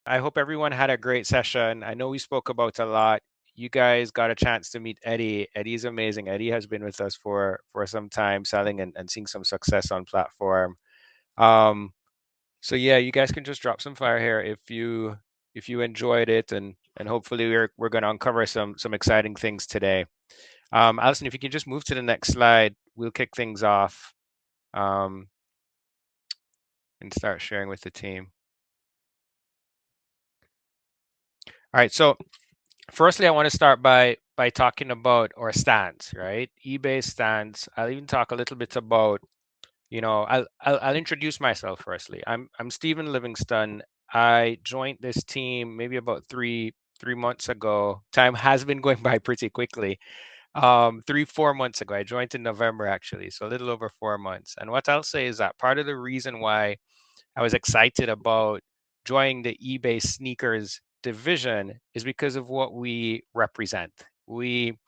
I hope everyone had a great session. I know we spoke about a lot. You guys got a chance to meet Eddie. Eddie's amazing. Eddie has been with us for some time, selling and seeing some success on platform. Um, so yeah, you guys can just drop some fire here if you enjoyed it, and hopefully we're going to uncover some exciting things today. Allison, if you can just move to the next slide, we'll kick things off um, and start sharing with the team. All right, so firstly, I want to start by talking about our stands, right? eBay stands. I'll even talk a little bit about, I'll introduce myself firstly. I'm Stephen Livingston. I joined this team maybe about three months ago. Time has been going by pretty quickly. 4 months ago, I joined in November actually, so a little over 4 months. And what I'll say is that part of the reason why I was excited about joining the eBay sneakers division is because of what we represent. We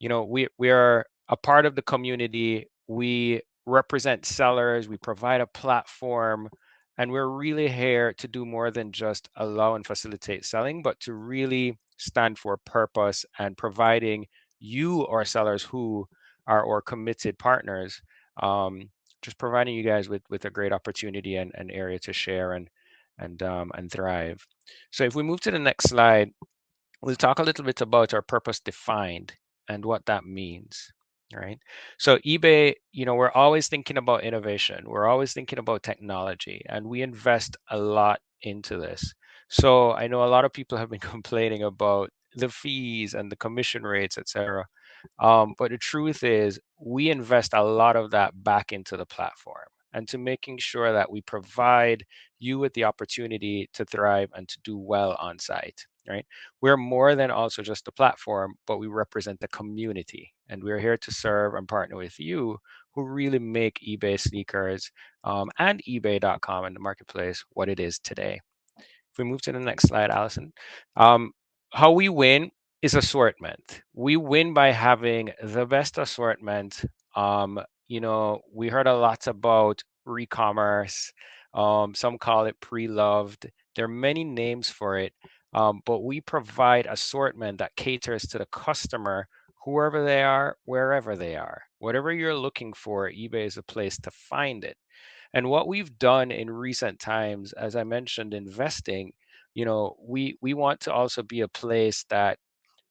are a part of the community. We represent sellers. We provide a platform, and we're really here to do more than just allow and facilitate selling, but to really stand for purpose and providing you, our sellers who are our committed partners, um, just providing you guys with a great opportunity and area to share and thrive. So if we move to the next slide, we'll talk a little bit about our purpose defined and what that means. Right. So eBay, we're always thinking about innovation. We're always thinking about technology, and we invest a lot into this. So I know a lot of people have been complaining about the fees and the commission rates, etc. But the truth is, we invest a lot of that back into the platform and to making sure that we provide you with the opportunity to thrive and to do well on site. Right. We're more than also just a platform, but we represent the community, and we're here to serve and partner with you who really make eBay sneakers and eBay.com and the marketplace what it is today. If we move to the next slide, Allison, um, how we win is assortment. We win by having the best assortment. We heard a lot about re-commerce. Some call it pre-loved. There are many names for it, but we provide assortment that caters to the customer, whoever they are, wherever they are. Whatever you're looking for, eBay is a place to find it. And what we've done in recent times, as I mentioned, investing, we want to also be a place that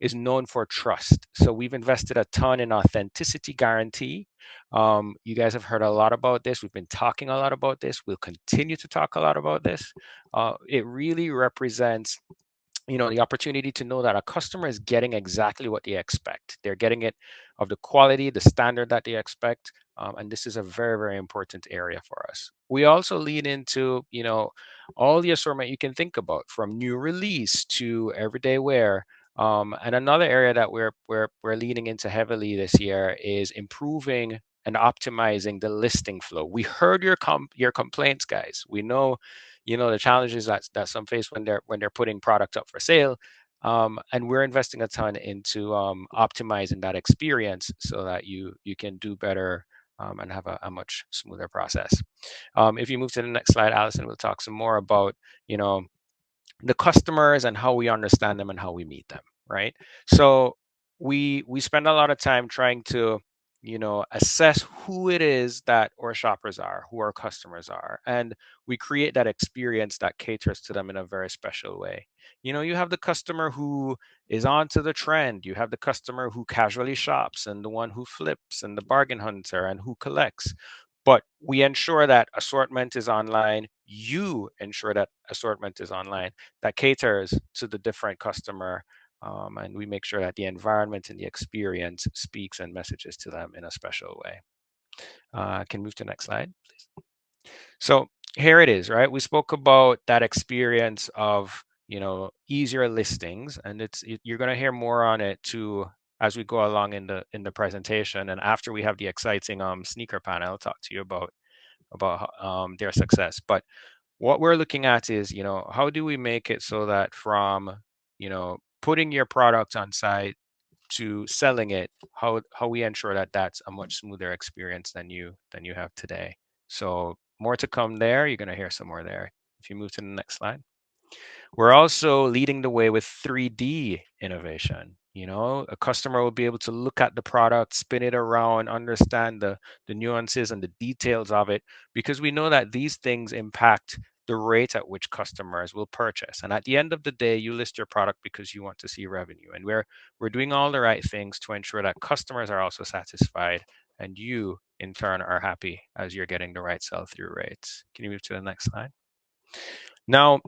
is known for trust. So we've invested a ton in authenticity guarantee. You guys have heard a lot about this. We've been talking a lot about this. We'll continue to talk a lot about this. It really represents the opportunity to know that a customer is getting exactly what they expect. They're getting it of the quality, the standard that they expect. And this is a very, very important area for us. We also lead into, all the assortment you can think about, from new release to everyday wear. And another area that we're leaning into heavily this year is improving and optimizing the listing flow. We heard your complaints, guys. We know, the challenges that some face when they're putting product up for sale. And we're investing a ton into optimizing that experience so that you can do better and have a much smoother process. If you move to the next slide, Allison, we'll talk some more about you know the customers and how we understand them and how we meet them, right? So we spend a lot of time trying to assess who it is that our shoppers are, who our customers are, and we create that experience that caters to them in a very special way. You have the customer who is onto the trend, you have the customer who casually shops, and the one who flips, and the bargain hunter, and who collects. But we ensure that assortment is online. You ensure that assortment is online that caters to the different customer. And we make sure that the environment and the experience speaks and messages to them in a special way. Can move to the next slide, please. So here it is, right? We spoke about that experience of easier listings, and you're going to hear more on it too as we go along in the presentation, and after we have the exciting sneaker panel, I'll talk to you about their success. But what we're looking at is, how do we make it so that from, putting your product on site to selling it, how we ensure that that's a much smoother experience than you have today. So more to come there. You're going to hear some more there. If you move to the next slide. We're also leading the way with 3D innovation. A customer will be able to look at the product, spin it around, understand the nuances and the details of it, because we know that these things impact the rate at which customers will purchase. And at the end of the day, you list your product because you want to see revenue. And we're doing all the right things to ensure that customers are also satisfied and you in turn are happy as you're getting the right sell-through rates. Can you move to the next slide? Now,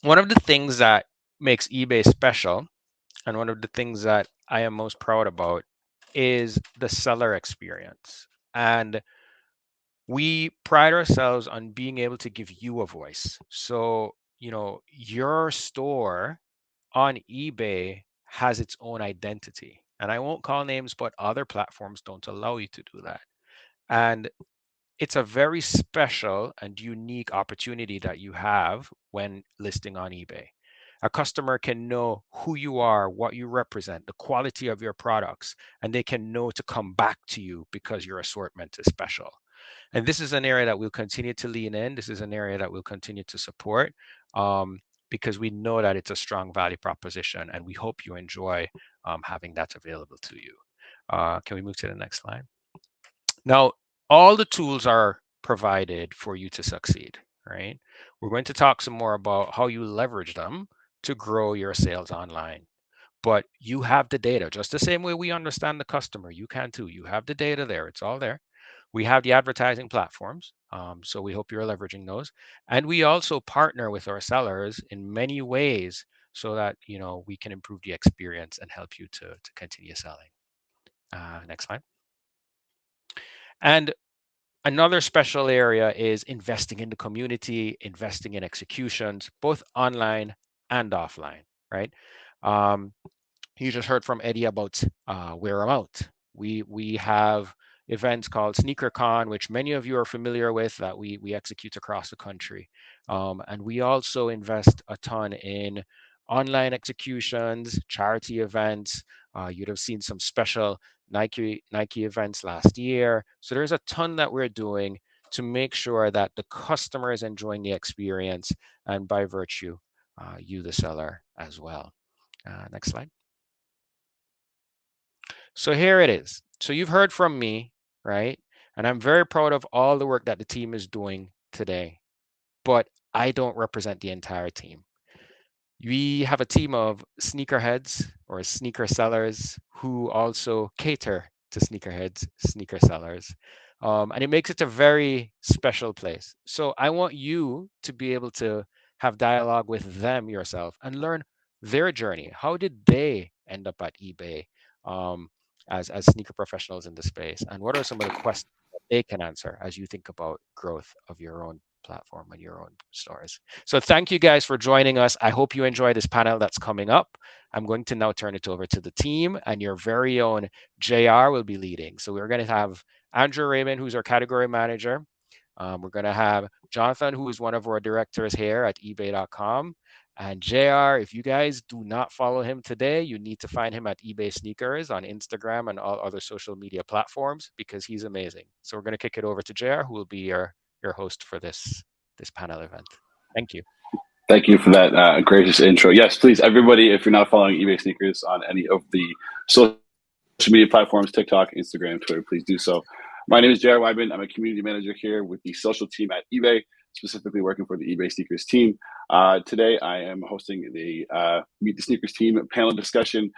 one of the things that makes eBay special, and one of the things that I am most proud about, is the seller experience. And we pride ourselves on being able to give you a voice. So, your store on eBay has its own identity. And I won't call names, but other platforms don't allow you to do that. And it's a very special and unique opportunity that you have when listing on eBay. A customer can know who you are, what you represent, the quality of your products, and they can know to come back to you because your assortment is special. And this is an area that we'll continue to lean in. This is an area that we'll continue to support, because we know that it's a strong value proposition, and we hope you enjoy having that available to you. Can we move to the next slide? Now, all the tools are provided for you to succeed, right? We're going to talk some more about how you leverage them to grow your sales online. But you have the data, just the same way we understand the customer. You can too. You have the data there. It's all there. We have the advertising platforms. So we hope you're leveraging those. And we also partner with our sellers in many ways so that we can improve the experience and help you to continue selling. Next slide. And another special area is investing in the community, investing in executions, both online and offline, right? Um, you just heard from Eddie about Wear 'em Out. We have events called SneakerCon, which many of you are familiar with, that we execute across the country. And we also invest a ton in online executions, charity events. You'd have seen some special Nike events last year. So there's a ton that we're doing to make sure that the customer is enjoying the experience, and by virtue, you, the seller, as well. Next slide. So here it is. So you've heard from me, right? And I'm very proud of all the work that the team is doing today, but I don't represent the entire team. We have a team of sneakerheads or sneaker sellers who also cater to sneakerheads, sneaker sellers. And it makes it a very special place. So I want you to be able to have dialogue with them yourself and learn their journey. How did they end up at eBay, um, as sneaker professionals in the space? And what are some of the questions that they can answer as you think about growth of your own platform and your own stores? So thank you guys for joining us. I hope you enjoy this panel that's coming up. I'm going to now turn it over to the team, and your very own JR will be leading. So we're going to have Andrew Raymond, who's our category manager. We're going to have Jonathan, who is one of our directors here at ebay.com. And JR, if you guys do not follow him today, you need to find him at eBay Sneakers on Instagram and all other social media platforms, because he's amazing. So we're going to kick it over to JR, who will be your host for this panel event. Thank you. Thank you for that gracious intro. Yes, please, everybody, if you're not following eBay Sneakers on any of the social media platforms, TikTok, Instagram, Twitter, please do so. My name is Jared Weidman. I'm a community manager here with the social team at eBay, specifically working for the eBay Sneakers team. Today, I am hosting the Meet the Sneakers team panel discussion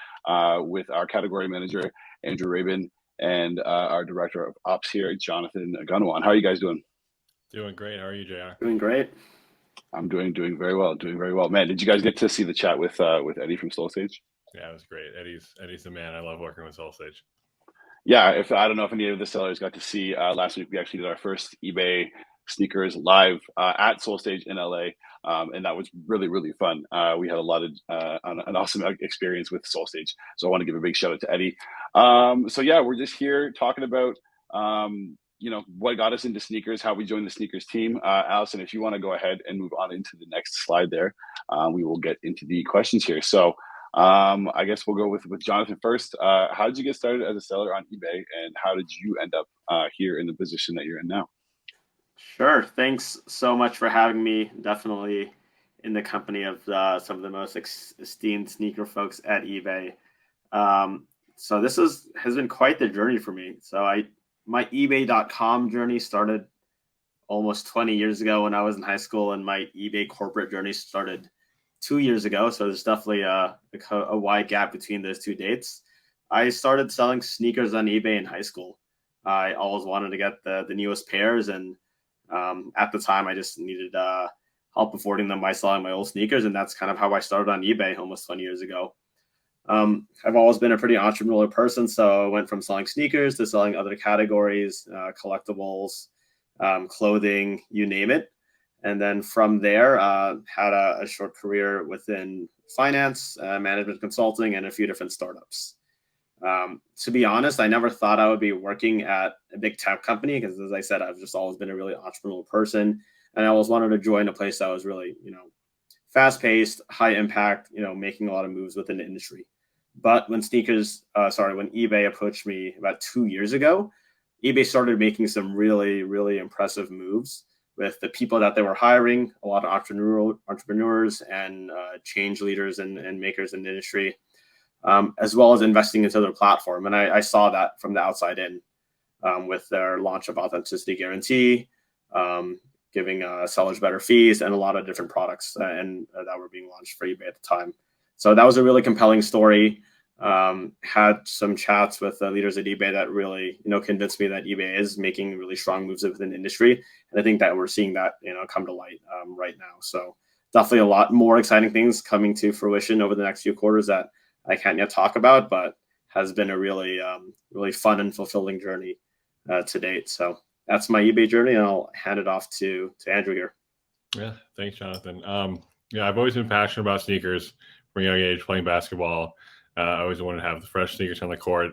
with our category manager, Andrew Rabin, and our director of ops here, Jonathan Gunwan. How are you guys doing? Doing great. How are you, JR? Doing great. I'm doing very well. Doing very well. Man, did you guys get to see the chat with Eddie from Soul Stage? Yeah, it was great. Eddie's the man. I love working with Soul Stage. Yeah, if I don't know if any of the sellers got to see last week, we actually did our first eBay Sneakers live at Soul Stage in LA, and that was really fun. We had a lot of an awesome experience with Soul Stage, so I want to give a big shout out to Eddie. So yeah, we're just here talking about what got us into sneakers, how we joined the sneakers team. Allison, if you want to go ahead and move on into the next slide there, we will get into the questions here. So I guess we'll go with Jonathan first. How did you get started as a seller on eBay, and how did you end up here in the position that you're in now? Sure. Thanks so much for having me. Definitely in the company of some of the most esteemed sneaker folks at eBay. So this has been quite the journey for me. So my eBay.com journey started almost 20 years ago when I was in high school, and my eBay corporate journey started 2 years ago. So there's definitely a wide gap between those two dates. I started selling sneakers on eBay in high school. I always wanted to get the newest pairs, and at the time I just needed help affording them by selling my old sneakers, and that's kind of how I started on eBay almost 20 years ago. I've always been a pretty entrepreneurial person, so I went from selling sneakers to selling other categories, collectibles, clothing, you name it. And then from there, had a short career within finance, management consulting, and a few different startups. To be honest, I never thought I would be working at a big tech company because, as I said, I've just always been a really entrepreneurial person, and I always wanted to join a place that was really, fast-paced, high impact, making a lot of moves within the industry. But when eBay approached me about 2 years ago, eBay started making some really, really impressive moves with the people that they were hiring, a lot of entrepreneurs and change leaders and makers in the industry, as well as investing into their platform. And I saw that from the outside in with their launch of Authenticity Guarantee, giving sellers better fees, and a lot of different products that were being launched for eBay at the time. So that was a really compelling story. Had some chats with leaders at eBay that really, convinced me that eBay is making really strong moves within the industry. And I think that we're seeing that, come to light right now. So definitely a lot more exciting things coming to fruition over the next few quarters that I can't yet talk about, but has been a really, really fun and fulfilling journey to date. So that's my eBay journey, and I'll hand it off to Andrew here. Yeah, thanks, Jonathan. I've always been passionate about sneakers from a young age, playing basketball. I always wanted to have the fresh sneakers on the court.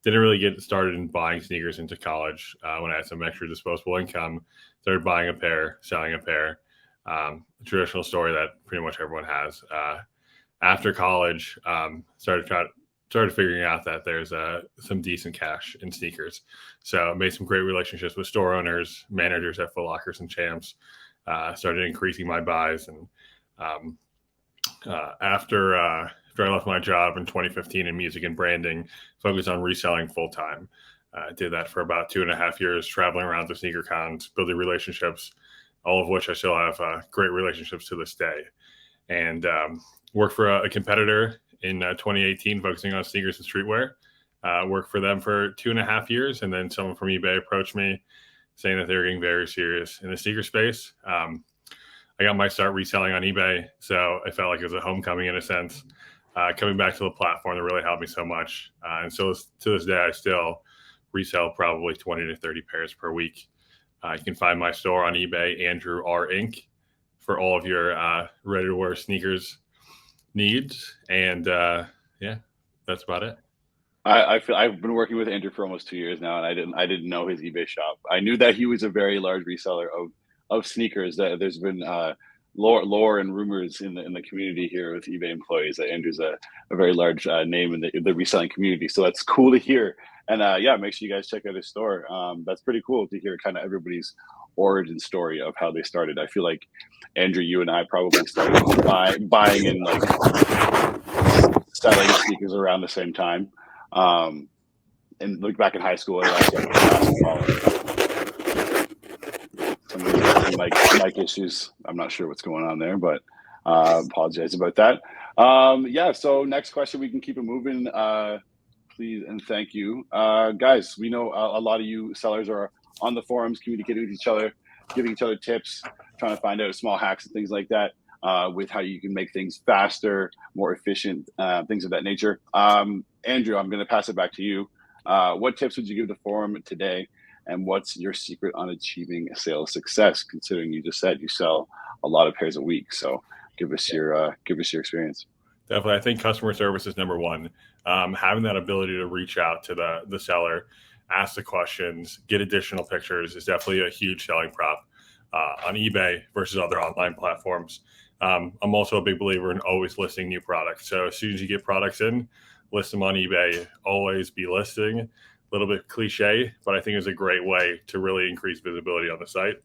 Didn't really get started in buying sneakers into college. When I had some extra disposable income, started buying a pair, selling a pair. A traditional story that pretty much everyone has. After college, started figuring out that there's some decent cash in sneakers. So made some great relationships with store owners, managers at Foot Lockers and Champs. Started increasing my buys, and after I left my job in 2015 in music and branding, focused on reselling full time. Did that for about 2.5 years, traveling around to sneaker cons, building relationships, all of which I still have great relationships to this day. And worked for a competitor in 2018, focusing on sneakers and streetwear. Worked for them for 2.5 years, and then someone from eBay approached me saying that they were getting very serious in the sneaker space. I got my start reselling on eBay, so I felt like it was a homecoming in a sense. Coming back to the platform that really helped me so much. And so to this day, I still resell probably 20 to 30 pairs per week. You can find my store on eBay, Andrew R. Inc., for all of your ready-to-wear sneakers needs. And that's about it. I feel I've been working with Andrew for almost 2 years now, and I didn't know his eBay shop. I knew that he was a very large reseller of sneakers. That there's been lore and rumors in the community here with eBay employees that Andrew's a very large name in the reselling community. So that's cool to hear. And make sure you guys check out his store. That's pretty cool to hear kind of everybody's origin story of how they started. I feel like Andrew, you and I probably started buying and like selling sneakers around the same time. And look back in high school, I also basketball. Some mic issues. I'm not sure what's going on there, but apologize about that. So next question, we can keep it moving. Please and thank you. Guys, we know a lot of you sellers are on the forums communicating with each other, giving each other tips, trying to find out small hacks and things like that with how you can make things faster, more efficient, things of that nature. Andrew, I'm going to pass it back to you. What tips would you give the forum today? And what's your secret on achieving sales success, considering you just said you sell a lot of pairs a week? So give us your experience. Definitely. I think customer service is number one. Having that ability to reach out to the seller, ask the questions, get additional pictures is definitely a huge selling prop on eBay versus other online platforms. I'm also a big believer in always listing new products. So as soon as you get products in, list them on eBay. Always be listing. A little bit cliche, but I think it's a great way to really increase visibility on the site.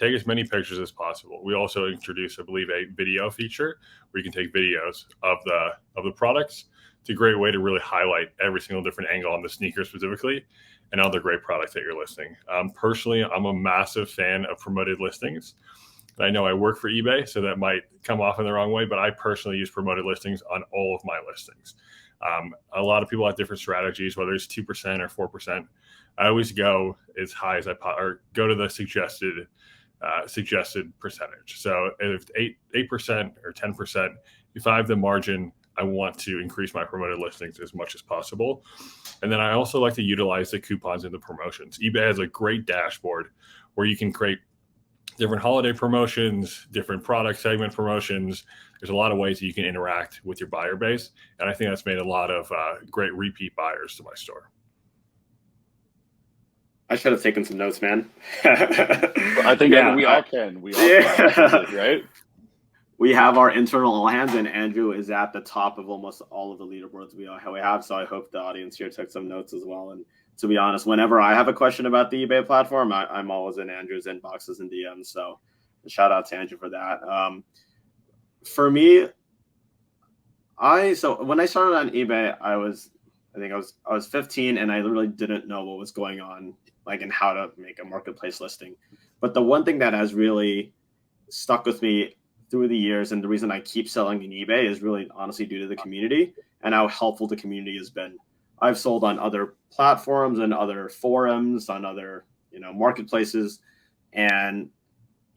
take as many pictures as possible. We also introduced, I believe, a video feature where you can take videos of the products. It's a great way to really highlight every single different angle on the sneaker specifically and other great products that you're listing. Personally, I'm a massive fan of promoted listings. I know I work for eBay, so that might come off in the wrong way, but I personally use promoted listings on all of my listings. A lot of people have different strategies, whether it's 2% or 4%. I always go as high as or go to the suggested percentage. So if 8% or 10%, if I have the margin, I want to increase my promoted listings as much as possible. And then I also like to utilize the coupons and the promotions. eBay has a great dashboard where you can create different holiday promotions, different product segment promotions. There's a lot of ways that you can interact with your buyer base. And I think that's made a lot of great repeat buyers to my store. I should have taken some notes, man. I think we all can. We all can, right? We have our internal all hands, and Andrew is at the top of almost all of the leaderboards we have. So I hope the audience here took some notes as well. And to be honest, whenever I have a question about the eBay platform, I'm always in Andrew's inboxes and DMs. So shout out to Andrew for that. For me, so when I started on eBay, I was 15, and I literally didn't know what was going on, like, and how to make a marketplace listing. But the one thing that has really stuck with me through the years, and the reason I keep selling in eBay, is really honestly due to the community and how helpful the community has been. I've sold on other platforms and other forums, on other marketplaces, and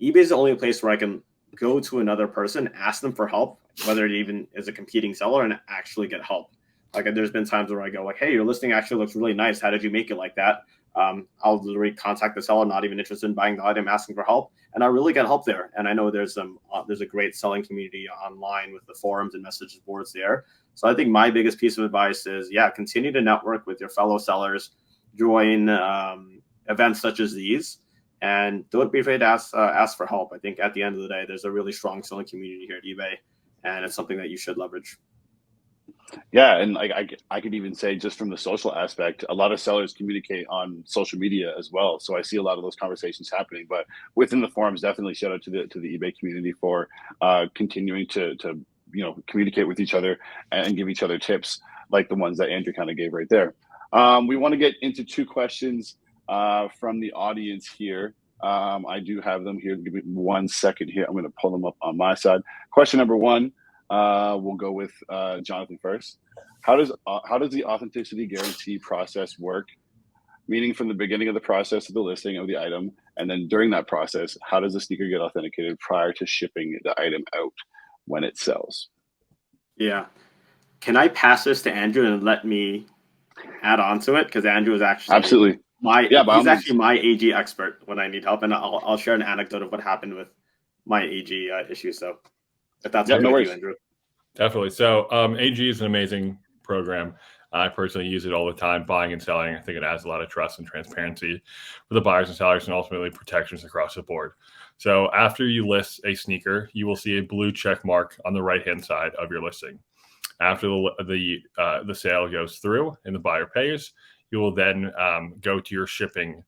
eBay is the only place where I can go to another person, ask them for help, whether it even is a competing seller, and actually get help. Like, there's been times where I go like, hey, your listing actually looks really nice. How did you make it like that? I'll literally contact the seller, not even interested in buying the item, asking for help. And I really get help there. And I know there's a great selling community online with the forums and message boards there. So I think my biggest piece of advice is, continue to network with your fellow sellers, join events such as these, and don't be afraid to ask for help. I think at the end of the day, there's a really strong selling community here at eBay, and it's something that you should leverage. Yeah, and I could even say, just from the social aspect, a lot of sellers communicate on social media as well. So I see a lot of those conversations happening. But within the forums, definitely shout out to the eBay community for continuing to communicate with each other and give each other tips like the ones that Andrew kind of gave right there. We want to get into 2 questions from the audience here. I do have them here. Give me 1 second here. I'm going to pull them up on my side. Question number 1. We'll go with Jonathan first. How does the authenticity guarantee process work? Meaning, from the beginning of the process of the listing of the item, and then during that process, how does the sneaker get authenticated prior to shipping the item out when it sells? Yeah. Can I pass this to Andrew and let me add on to it? Because Andrew is actually absolutely he's actually my AG expert when I need help, and I'll share an anecdote of what happened with my AG issue. So if that's okay with you, Andrew. Definitely. So AG is an amazing program. I personally use it all the time, buying and selling. I think it adds a lot of trust and transparency for the buyers and sellers, and ultimately protections across the board. So after you list a sneaker, you will see a blue check mark on the right-hand side of your listing. After the sale goes through and the buyer pays, you will then go to your shipping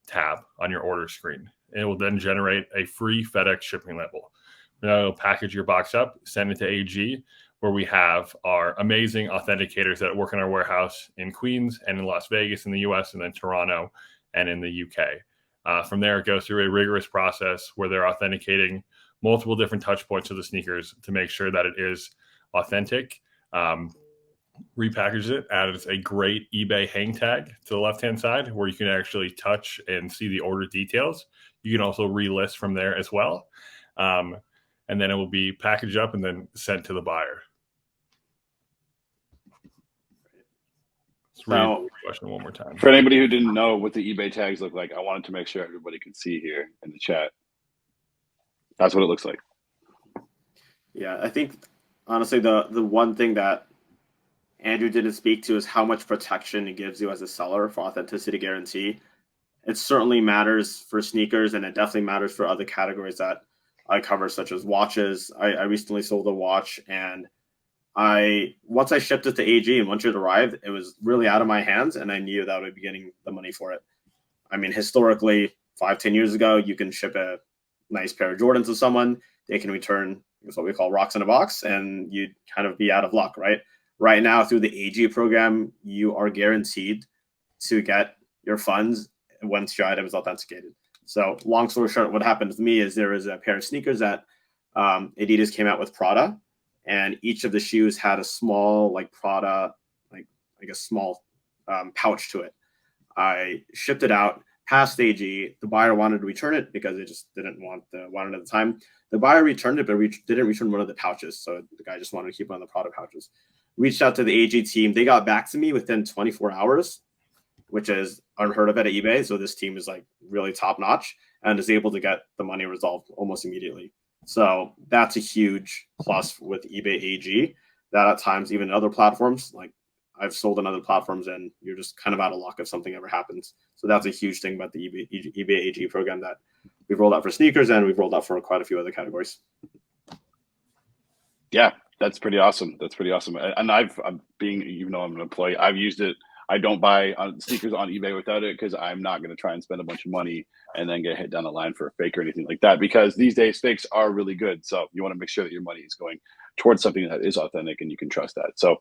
tab on your order screen. It will then generate a free FedEx shipping label. Now it'll package your box up, send it to AG, where we have our amazing authenticators that work in our warehouse in Queens and in Las Vegas in the US, and then Toronto and in the UK. From there, it goes through a rigorous process where they're authenticating multiple different touch points of the sneakers to make sure that it is authentic. Repackages it, adds a great eBay hang tag to the left-hand side where you can actually touch and see the order details. You can also relist from there as well. And then it will be packaged up and then sent to the buyer. Let's read the question one more time. For anybody who didn't know what the eBay tags look like, I wanted to make sure everybody could see here in the chat. That's what it looks like. Yeah, I think, honestly, the one thing that Andrew didn't speak to is how much protection it gives you as a seller for authenticity guarantee. It certainly matters for sneakers, and it definitely matters for other categories that I cover, such as watches. I recently sold a watch, and once I shipped it to AG and once it arrived, it was really out of my hands, and I knew that I would be getting the money for it. I mean, historically, 5-10 years ago, you can ship a nice pair of Jordans to someone, they can return what we call rocks in a box, and you'd kind of be out of luck, right? Right now, through the AG program, you are guaranteed to get your funds once your item is authenticated. So long story short, what happened to me is there was a pair of sneakers that Adidas came out with Prada, and each of the shoes had a small like Prada, like a small pouch to it. I shipped it out past AG. The buyer wanted to return it because they just didn't want it at the time. The buyer returned it, but didn't return one of the pouches. So the guy just wanted to keep one of the Prada pouches. Reached out to the AG team. They got back to me within 24 hours, which is unheard of at eBay. So this team is like really top notch and is able to get the money resolved almost immediately. So that's a huge plus with eBay AG, that at times, even other platforms, like I've sold on other platforms and you're just kind of out of luck if something ever happens. So that's a huge thing about the eBay AG program that we've rolled out for sneakers, and we've rolled out for quite a few other categories. Yeah, that's pretty awesome. That's pretty awesome. And I'm even though I'm an employee, I've used it. I don't buy sneakers on eBay without it because I'm not going to try and spend a bunch of money and then get hit down the line for a fake or anything like that, because these days fakes are really good. So you want to make sure that your money is going towards something that is authentic and you can trust that. So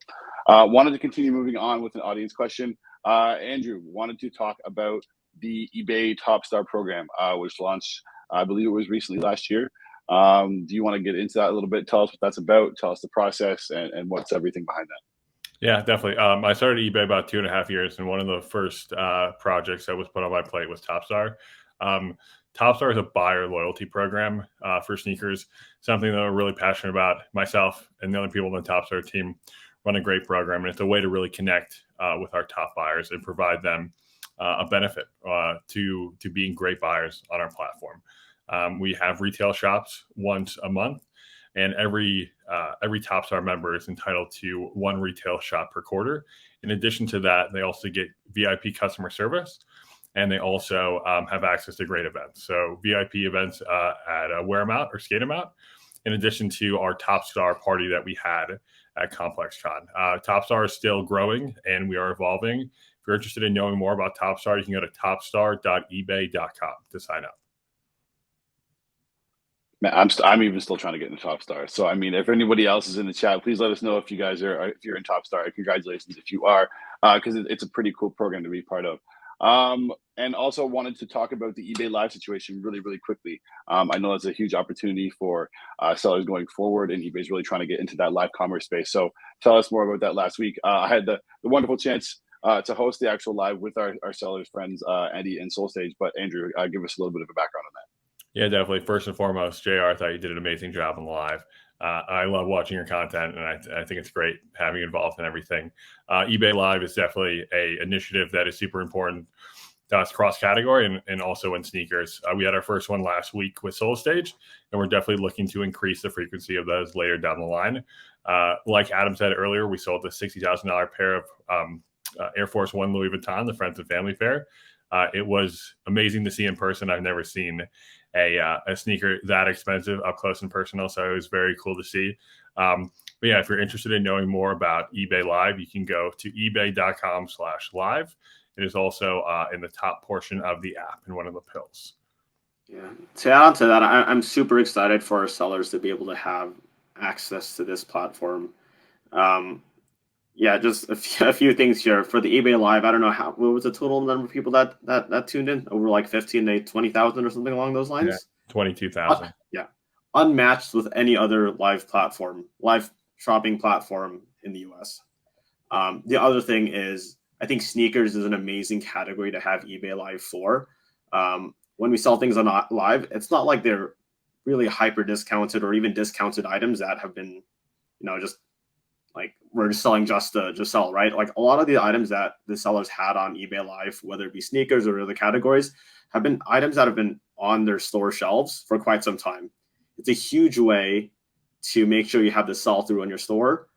wanted to continue moving on with an audience question. Andrew wanted to talk about the eBay Top Star program, which launched, I believe it was recently last year. Do you want to get into that a little bit? Tell us what that's about. Tell us the process and what's everything behind that. Yeah, definitely. I started eBay about 2.5 years, and one of the first projects that was put on my plate was Topstar. Topstar is a buyer loyalty program for sneakers, something that I'm really passionate about. Myself and the other people on the Topstar team run a great program, and it's a way to really connect with our top buyers and provide them a benefit to being great buyers on our platform. We have retail shops once a month, and every Topstar member is entitled to one retail shop per quarter. In addition to that, they also get VIP customer service, and they also have access to great events. So VIP events at Wear 'em Out or Skate 'em Out, in addition to our Topstar party that we had at ComplexCon. Topstar is still growing, and we are evolving. If you're interested in knowing more about Topstar, you can go to topstar.ebay.com to sign up. Man, I'm even still trying to get into Topstar. So I mean, if anybody else is in the chat, please let us know if you guys are, if you're in Topstar. Congratulations if you are, because it's a pretty cool program to be part of. And also wanted to talk about the eBay Live situation really, really quickly. I know it's a huge opportunity for sellers going forward, and eBay's really trying to get into that live commerce space. So tell us more about that. Last week, I had the wonderful chance to host the actual live with our sellers friends, Andy and SoulStage. But Andrew, give us a little bit of a background on that. Yeah, definitely. First and foremost, JR, I thought you did an amazing job on the live. I love watching your content, and I think it's great having you involved in everything. eBay Live is definitely an initiative that is super important to us cross-category and also in sneakers. We had our first one last week with SoulStage, and we're definitely looking to increase the frequency of those later down the line. Like Adam said earlier, we sold the $60,000 pair of Air Force One Louis Vuitton, the Friends and Family Fair. It was amazing to see in person. I've never seen a sneaker that expensive up close and personal, so it was very cool to see. But yeah, if you're interested in knowing more about eBay Live, you can go to ebay.com/live. It is also in the top portion of the app in one of the pills. Yeah. To add on to that, I'm super excited for our sellers to be able to have access to this platform. Yeah, just a few things here for the eBay Live. I don't know what was the total number of people that tuned in, over like 15 to 20,000 or something along those lines. Yeah, 22,000. Yeah, unmatched with any other live shopping platform in the US. The other thing is, I think sneakers is an amazing category to have eBay Live for. When we sell things on live, it's not like they're really hyper discounted or even discounted items that have been, just like we're just selling just to sell, right? Like a lot of the items that the sellers had on eBay Live, whether it be sneakers or other categories, have been items that have been on their store shelves for quite some time. It's a huge way to make sure you have the sell through in your store.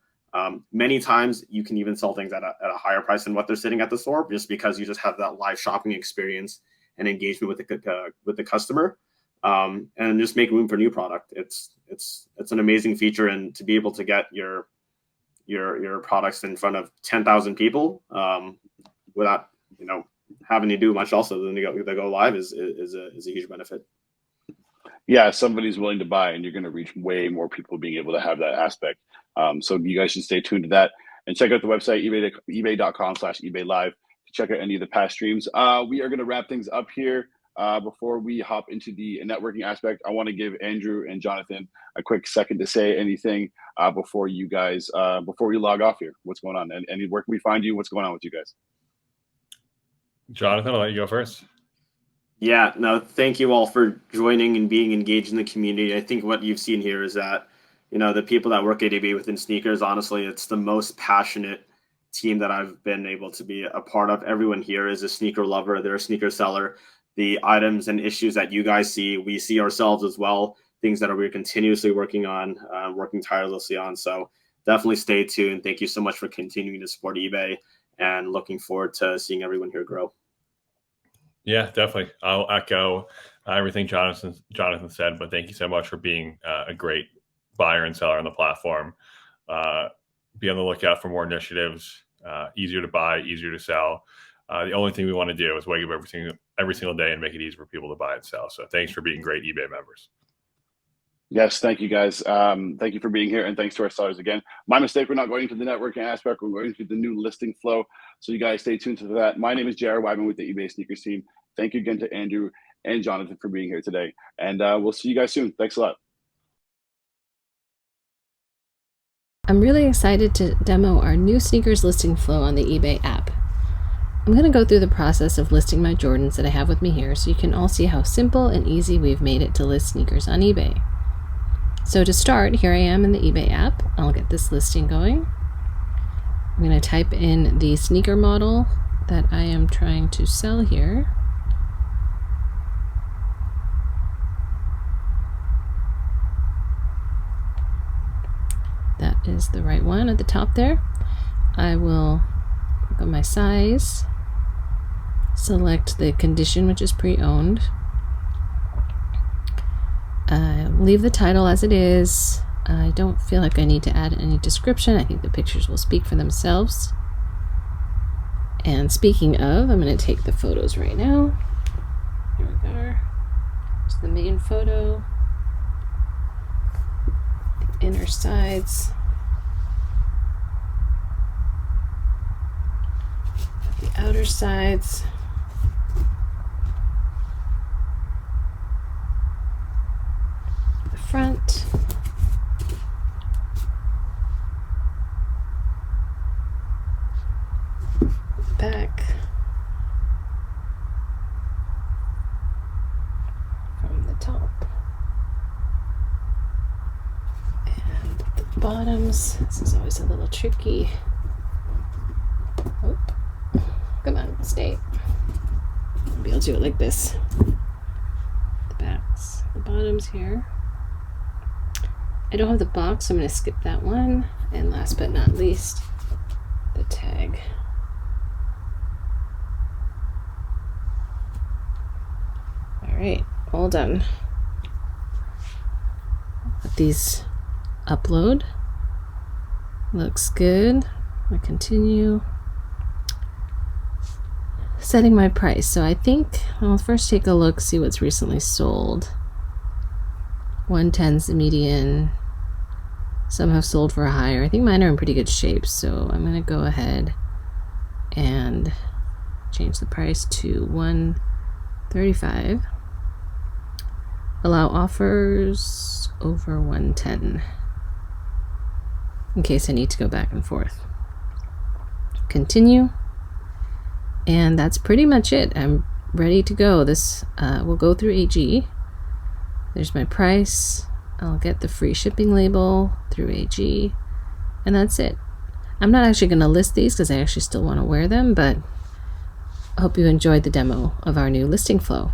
Many times you can even sell things at a higher price than what they're sitting at the store, just because you just have that live shopping experience and engagement with the customer, and just make room for new product. It's an amazing feature, and to be able to get your products in front of 10,000 people without having to do much also than to go live is a huge benefit. yeah, somebody's willing to buy, and you're going to reach way more people being able to have that aspect. So you guys should stay tuned to that and check out the website, ebay.com/eBay live to check out any of the past streams. We are going to wrap things up here. Before we hop into the networking aspect, I want to give Andrew and Jonathan a quick second to say anything before you guys, before we log off here. What's going on? And where can we find you? What's going on with you guys? Jonathan, I'll let you go first. Yeah, no, thank you all for joining and being engaged in the community. I think what you've seen here is that, the people that work at eBay within sneakers, honestly, it's the most passionate team that I've been able to be a part of. Everyone here is a sneaker lover. They're a sneaker seller. The items and issues that you guys see, we see ourselves as well, things that we're continuously working on, working tirelessly on. So definitely stay tuned. Thank you so much for continuing to support eBay, and looking forward to seeing everyone here grow. Yeah, definitely. I'll echo everything Jonathan said, but thank you so much for being a great buyer and seller on the platform. Be on the lookout for more initiatives, easier to buy, easier to sell. The only thing we want to do is wake up every single day and make it easy for people to buy and sell. So thanks for being great eBay members. Yes, thank you guys. Thank you for being here, and thanks to our sellers again. My mistake, we're not going to the networking aspect. We're going to the new listing flow. So you guys stay tuned to that. My name is Jared Wyman with the eBay Sneakers team. Thank you again to Andrew and Jonathan for being here today. And we'll see you guys soon. Thanks a lot. I'm really excited to demo our new sneakers listing flow on the eBay app. I'm going to go through the process of listing my Jordans that I have with me here so you can all see how simple and easy we've made it to list sneakers on eBay. So to start, here I am in the eBay app. I'll get this listing going. I'm going to type in the sneaker model that I am trying to sell here. That is the right one at the top there. I will go my size, select the condition, which is pre-owned. Leave the title as it is. I don't feel like I need to add any description. I think the pictures will speak for themselves. And speaking of, I'm going to take the photos right now. Here we go. Here's the main photo. The inner sides. The outer sides. Front, back, from the top, and the bottoms. This is always a little tricky. Oh, come on, stay. I'll be able to do it like this. The backs, the bottoms here. I don't have the box, so I'm going to skip that one. And last but not least, the tag. All right, all done. Let these upload. Looks good. I continue. Setting my price. So I think I'll first take a look, see what's recently sold. 110's the median. Some have sold for a higher. I think mine are in pretty good shape, so I'm going to go ahead and change the price to $135. Allow offers over 110 in case I need to go back and forth. Continue. And that's pretty much it. I'm ready to go. This will go through AG. There's my price. I'll get the free shipping label through AG, and that's it. I'm not actually going to list these because I actually still want to wear them, but I hope you enjoyed the demo of our new listing flow.